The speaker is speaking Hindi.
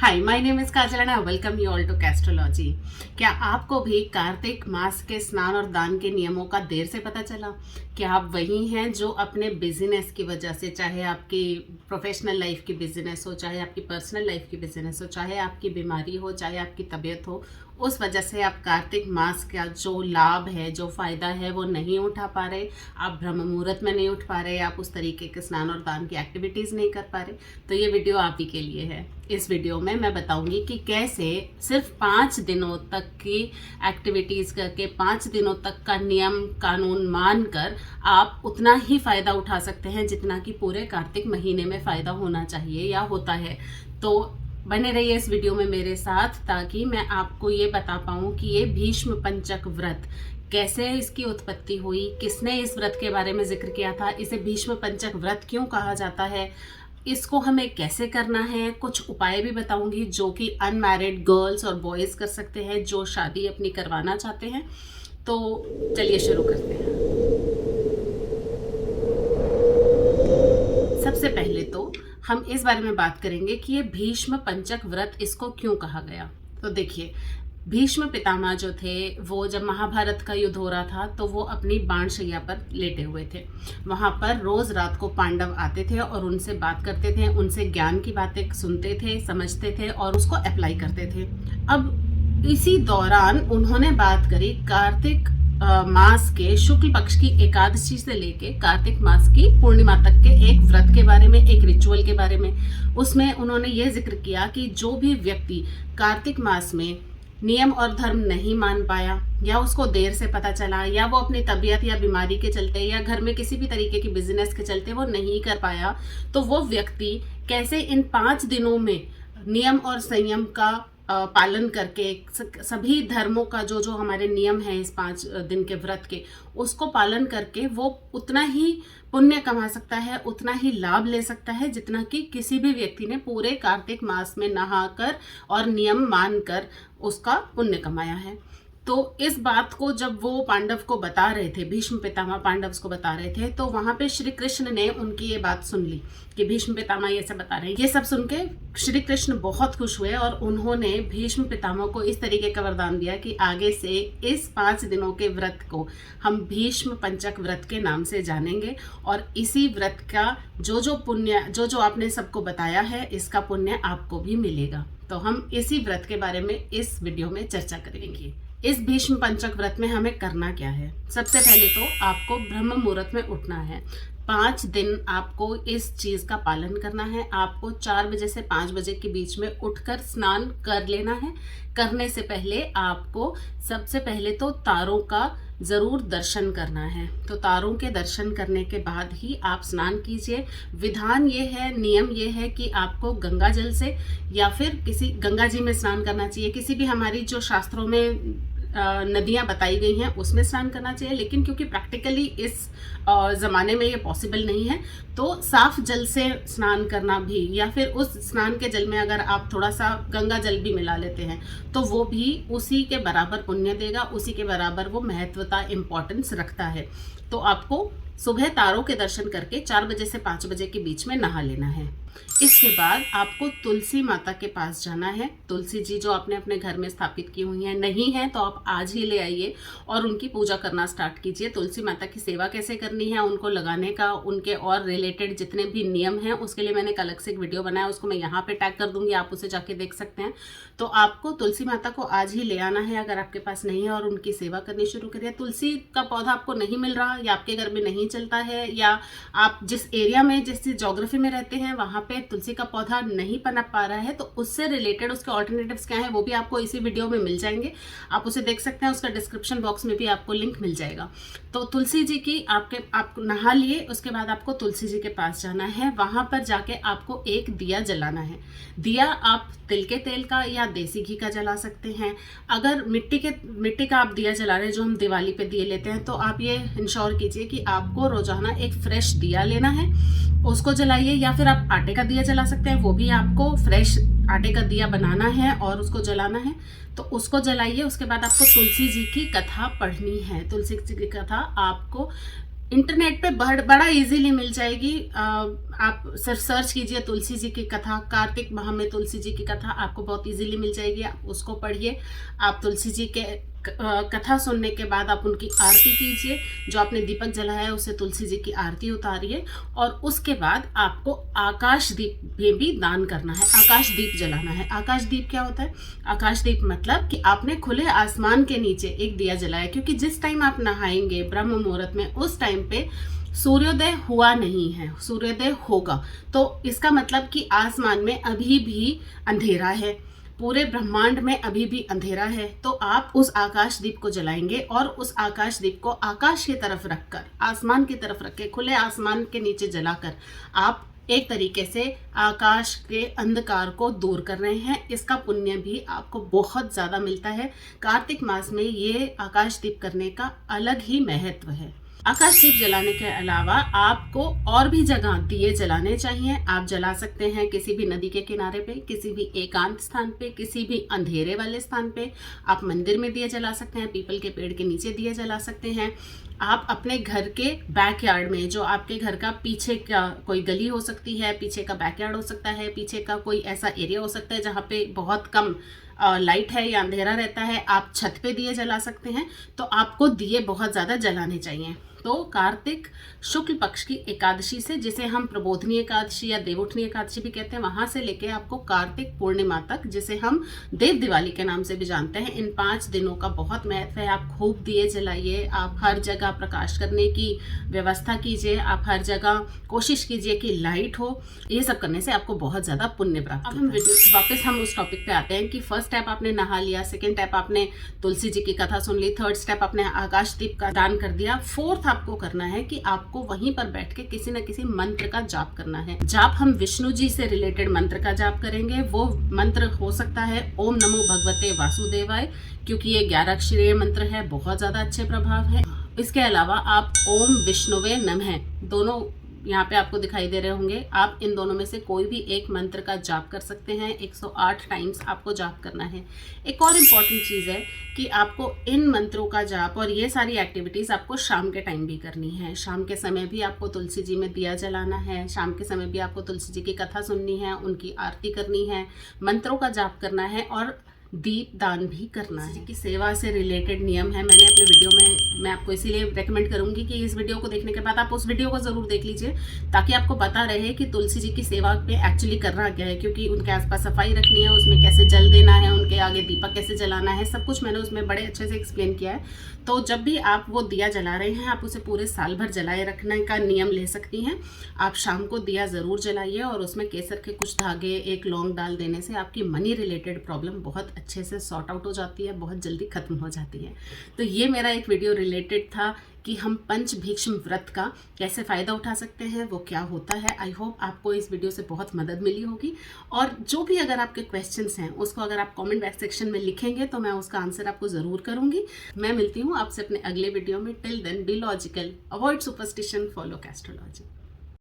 Hi, my name is Kajal and I welcome you all to Castrology. क्या आपको भी कार्तिक मास के स्नान और दान के नियमों का देर से पता चला? क्या आप वही हैं जो अपने बिजनेस की वजह से, चाहे आपकी प्रोफेशनल लाइफ की बिजनेस हो, चाहे आपकी पर्सनल लाइफ की बिजनेस हो, चाहे आपकी बीमारी हो, चाहे आपकी तबीयत हो, उस वजह से आप कार्तिक मास का जो लाभ है, जो फ़ायदा है वो नहीं उठा पा रहे, आप ब्रह्म मुहूर्त में नहीं उठ पा रहे, आप उस तरीके के स्नान और दान की एक्टिविटीज़ नहीं कर पा रहे, तो ये वीडियो आप ही के लिए है। इस वीडियो में मैं बताऊंगी कि कैसे सिर्फ 5 दिनों तक की एक्टिविटीज़ करके 5 दिनों तक का नियम कानून मानकर आप उतना ही फ़ायदा उठा सकते हैं जितना कि पूरे कार्तिक महीने में फ़ायदा होना चाहिए या होता है। तो बने रहिए इस वीडियो में मेरे साथ, ताकि मैं आपको ये बता पाऊँ कि ये भीष्म पंचक व्रत कैसे इसकी उत्पत्ति हुई, किसने इस व्रत के बारे में जिक्र किया था, इसे भीष्म पंचक व्रत क्यों कहा जाता है, इसको हमें कैसे करना है, कुछ उपाय भी बताऊंगी जो कि अनमैरिड गर्ल्स और बॉयज़ कर सकते हैं जो शादी अपनी करवाना चाहते हैं। तो चलिए शुरू करते हैं। सबसे पहले तो हम इस बारे में बात करेंगे कि ये भीष्म पंचक व्रत इसको क्यों कहा गया। तो देखिए, भीष्म पितामह जो थे वो जब महाभारत का युद्ध हो रहा था तो वो अपनी बाणशैया पर लेटे हुए थे। वहाँ पर रोज़ रात को पांडव आते थे और उनसे बात करते थे, उनसे ज्ञान की बातें सुनते थे, समझते थे और उसको अप्लाई करते थे। अब इसी दौरान उन्होंने बात करी कार्तिक मास के शुक्ल पक्ष की एकादशी से लेके कार्तिक मास की पूर्णिमा तक के एक व्रत के बारे में, एक रिचुअल के बारे में। उसमें उन्होंने ये जिक्र किया कि जो भी व्यक्ति कार्तिक मास में नियम और धर्म नहीं मान पाया, या उसको देर से पता चला, या वो अपनी तबीयत या बीमारी के चलते या घर में किसी भी तरीके की बिजनेस के चलते वो नहीं कर पाया, तो वो व्यक्ति कैसे इन 5 दिनों में नियम और संयम का पालन करके सभी धर्मों का जो जो हमारे नियम हैं इस 5 दिन के व्रत के, उसको पालन करके वो उतना ही पुण्य कमा सकता है, उतना ही लाभ ले सकता है जितना कि किसी भी व्यक्ति ने पूरे कार्तिक मास में नहाकर और नियम मानकर उसका पुण्य कमाया है। तो इस बात को जब वो पांडव को बता रहे थे, भीष्म पितामह पांडव को बता रहे थे, तो वहां पे श्री कृष्ण ने उनकी ये बात सुन ली कि भीष्म पितामह ये सब बता रहे हैं। ये सब सुन के श्री कृष्ण बहुत खुश हुए और उन्होंने भीष्म पितामह को इस तरीके का वरदान दिया कि आगे से इस 5 दिनों के व्रत को हम भीष्म पंचक व्रत के नाम से जानेंगे, और इसी व्रत का जो जो पुण्य, जो जो आपने सबको बताया है, इसका पुण्य आपको भी मिलेगा। तो हम इसी व्रत के बारे में इस वीडियो में चर्चा करेंगे। इस भीष्म पंचक व्रत में हमें करना क्या है? सबसे पहले तो आपको ब्रह्म मुहूर्त में उठना है। 5 दिन आपको इस चीज़ का पालन करना है। आपको 4 बजे से 5 बजे के बीच में उठकर स्नान कर लेना है। करने से पहले आपको सबसे पहले तो तारों का ज़रूर दर्शन करना है। तो तारों के दर्शन करने के बाद ही आप स्नान कीजिए। विधान ये है, नियम ये है कि आपको गंगा जल से या फिर किसी गंगा जी में स्नान करना चाहिए। किसी भी हमारी जो शास्त्रों में नदियाँ बताई गई हैं उसमें स्नान करना चाहिए, लेकिन क्योंकि प्रैक्टिकली इस ज़माने में ये पॉसिबल नहीं है, तो साफ जल से स्नान करना भी, या फिर उस स्नान के जल में अगर आप थोड़ा सा गंगा जल भी मिला लेते हैं तो वो भी उसी के बराबर पुण्य देगा, उसी के बराबर वो महत्वता, इम्पोर्टेंस रखता है। तो आपको सुबह तारों के दर्शन करके 4 बजे से 5 बजे के बीच में नहा लेना है। इसके बाद आपको तुलसी माता के पास जाना है। तुलसी जी जो आपने अपने घर में स्थापित की हुई हैं, नहीं है तो आप आज ही ले आइए और उनकी पूजा करना स्टार्ट कीजिए। तुलसी माता की सेवा कैसे करनी है, उनको लगाने का, उनके और रिलेटेड जितने भी नियम हैं, उसके लिए मैंने एक अलग से एक वीडियो बनाया, उसको मैं यहाँ पे टैग कर दूंगी, आप उसे जाके देख सकते हैं। तो आपको तुलसी माता को आज ही ले आना है अगर आपके पास नहीं है, और उनकी सेवा करनी शुरू करिए। तुलसी का पौधा आपको नहीं मिल रहा, या आपके घर में नहीं चलता है, या आप जिस एरिया में, जिस ज्योग्राफी में रहते हैं वहाँ पे तुलसी का पौधा नहीं पनप पा रहा है, तो उससे रिलेटेड उसके ऑल्टरनेटिव्स क्या है वो भी आपको इसी वीडियो में मिल जाएंगे। आप उसे देख सकते हैं, उसका डिस्क्रिप्शन बॉक्स में भी आपको लिंक मिल जाएगा। तो तुलसी जी की आप नहा लिए, उसके बाद आपको तुलसी जी के पास जाना है। वहाँ पर जाके आपको एक दिया जलाना है। दिया आप तिल के तेल का या देसी घी का जला सकते हैं। अगर मिट्टी का आप दिया जला रहे हैं, जो हम दिवाली पे दिए लेते हैं, तो आप ये इंश्योर कीजिए कि आपको रोजाना एक फ्रेश दिया लेना है, उसको जलाइए। या फिर आप आटे का दिया जला सकते हैं, वो भी आपको फ्रेश आटे का दिया बनाना है और उसको जलाना है, तो उसको जलाइए। उसके बाद आपको तुलसी जी की कथा पढ़नी है। तुलसी जी की कथा आपको इंटरनेट पे बड़ा इजीली मिल जाएगी। आप सिर्फ सर्च कीजिए तुलसी जी की कथा, कार्तिक माह में तुलसी जी की कथा आपको बहुत इजीली मिल जाएगी। आप उसको पढ़िए। आप तुलसी जी के कथा सुनने के बाद आप उनकी आरती कीजिए। जो आपने दीपक जलाया है उससे तुलसी जी की आरती उतारिए और उसके बाद आपको आकाश दीप में भी दान करना है, आकाश दीप जलाना है। आकाश दीप क्या होता है? आकाश दीप मतलब कि आपने खुले आसमान के नीचे एक दिया जलाया, क्योंकि जिस टाइम आप नहाएंगे ब्रह्म मुहूर्त में, उस टाइम पे सूर्योदय हुआ नहीं है, सूर्योदय होगा। तो इसका मतलब कि आसमान में अभी भी अंधेरा है, पूरे ब्रह्मांड में अभी भी अंधेरा है। तो आप उस आकाश दीप को जलाएंगे और उस आकाश दीप को आकाश की तरफ रखकर, आसमान की तरफ रख के, खुले आसमान के नीचे जलाकर आप एक तरीके से आकाश के अंधकार को दूर कर रहे हैं। इसका पुण्य भी आपको बहुत ज़्यादा मिलता है। कार्तिक मास में ये आकाश दीप करने का अलग ही महत्व है। आकाश दीप जलाने के अलावा आपको और भी जगह दिए जलाने चाहिए। आप जला सकते हैं किसी भी नदी के किनारे पे, किसी भी एकांत स्थान पे, किसी भी अंधेरे वाले स्थान पे। आप मंदिर में दिए जला सकते हैं, पीपल के पेड़ के नीचे दिए जला सकते हैं। आप अपने घर के बैकयार्ड में, जो आपके घर का पीछे का कोई गली हो सकती है, पीछे का बैकयार्ड हो सकता है, पीछे का कोई ऐसा एरिया हो सकता है जहाँ पे बहुत कम लाइट है या अंधेरा रहता है, आप छत पे दिए जला सकते हैं। तो आपको दिए बहुत ज़्यादा जलाने चाहिए। तो कार्तिक शुक्ल पक्ष की एकादशी से, जिसे हम प्रबोधनी एकादशी या देवउठनी एकादशी भी कहते हैं, वहां से लेके आपको कार्तिक पूर्णिमा तक, जिसे हम देव दिवाली के नाम से भी जानते हैं, इन 5 दिनों का बहुत महत्व है। आप खूब दिए जलाइए, आप हर जगह प्रकाश करने की व्यवस्था कीजिए, आप हर जगह कोशिश कीजिए कि लाइट हो। ये सब करने से आपको बहुत ज्यादा पुण्य प्राप्त होता है। अब हम वापस उस टॉपिक पे आते हैं कि फर्स्ट स्टेप आपने नहा लिया, सेकेंड स्टेप आपने तुलसी जी की कथा सुन ली, थर्ड स्टेप आपने आकाश दीप का दान कर दिया, फोर्थ आपको करना है कि आपको वहीं पर बैठ के किसी न किसी मंत्र का जाप करना है। जाप हम विष्णु जी से रिलेटेड मंत्र का जाप करेंगे। वो मंत्र हो सकता है ओम नमो भगवते वासुदेवाय, क्योंकि ये 11 अक्षरीय मंत्र है, बहुत ज्यादा अच्छे प्रभाव है। इसके अलावा आप ओम विष्णुवे नमः, दोनों यहाँ पे आपको दिखाई दे रहे होंगे, आप इन दोनों में से कोई भी एक मंत्र का जाप कर सकते हैं। 108 टाइम्स आपको जाप करना है। एक और इम्पॉर्टेंट चीज़ है कि आपको इन मंत्रों का जाप और ये सारी एक्टिविटीज़ आपको शाम के टाइम भी करनी है। शाम के समय भी आपको तुलसी जी में दिया जलाना है, शाम के समय भी आपको तुलसी जी की कथा सुननी है, उनकी आरती करनी है, मंत्रों का जाप करना है और दीप दान भी करना है। की सेवा से रिलेटेड नियम है, मैंने अपने वीडियो में, मैं आपको इसीलिए रेकमेंड करूंगी कि इस वीडियो को देखने के बाद आप उस वीडियो को जरूर देख लीजिए, ताकि आपको पता रहे कि तुलसी जी की सेवा पे एक्चुअली करना क्या है। क्योंकि उनके आसपास सफाई रखनी है, उसमें कैसे जल देना है, उनके आगे दीपक कैसे जलाना है, सब कुछ मैंने उसमें बड़े अच्छे से एक्सप्लेन किया है। तो जब भी आप वो दिया जला रहे हैं, आप उसे पूरे साल भर जलाए रखने का नियम ले सकती हैं। आप शाम को दिया ज़रूर जलाइए और उसमें केसर के कुछ धागे, एक लौंग डाल देने से आपकी मनी रिलेटेड प्रॉब्लम बहुत अच्छे से सॉर्ट आउट हो जाती है, बहुत जल्दी खत्म हो जाती है। तो ये मेरा एक वीडियो रिलेटेड था कि हम पंच भीष्म व्रत का कैसे फ़ायदा उठा सकते हैं, वो क्या होता है। आई होप आपको इस वीडियो से बहुत मदद मिली होगी। और जो भी अगर आपके क्वेश्चंस हैं उसको अगर आप कमेंट सेक्शन में लिखेंगे तो मैं उसका आंसर आपको ज़रूर करूँगी। मैं मिलती हूँ आपसे अपने अगले वीडियो में। Till then be logical, avoid superstition, follow astrology.